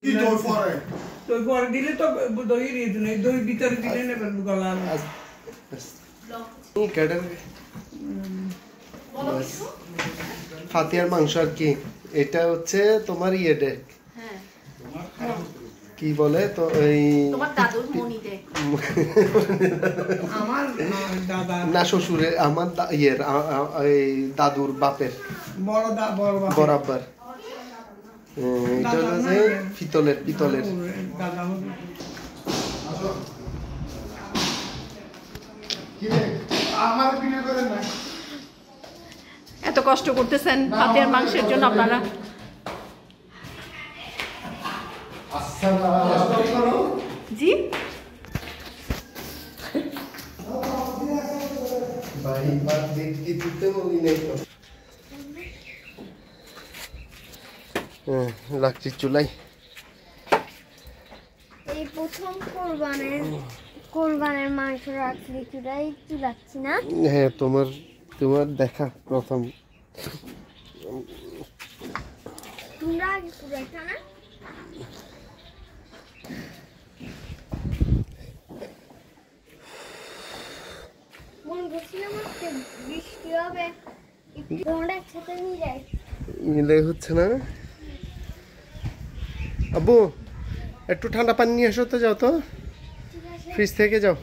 দই পরে দিলে তো দই রেডি নেই, দই ভিতরে দিলে নেবেন গলা ফাতিয়ার মাংস আর কি। এটা হচ্ছে তোমার ইয়ে ডেক, কি বলে তো ওই তোমার দাদুর মনি দেখ। আমার দাদা না শ্বশুরে আমার ইয়ের এই দাদুর বাপের বড় আব্বার। এটা হচ্ছে পিতলের দাদা হবে। এত কষ্ট করতেছেন ফাতিয়ার মাংসের জন্য আপনারা। জি লাকড়ি চুলাই এই প্রথম কোরবানের মাংস রাখলি চুলাই চুলাচ্ছি না। হ্যাঁ তোমার দেখা প্রথম। তোমরা আগে চুলাইতা না? মনে করছিলাম আজকে বৃষ্টি হবে, তোমরা একসাথে নিয়ে যাই। মিলে হচ্ছে না। আব্বু একটু ঠান্ডা পানি নিয়ে আসো তো, যাও তো ফ্রিজ থেকে যাও।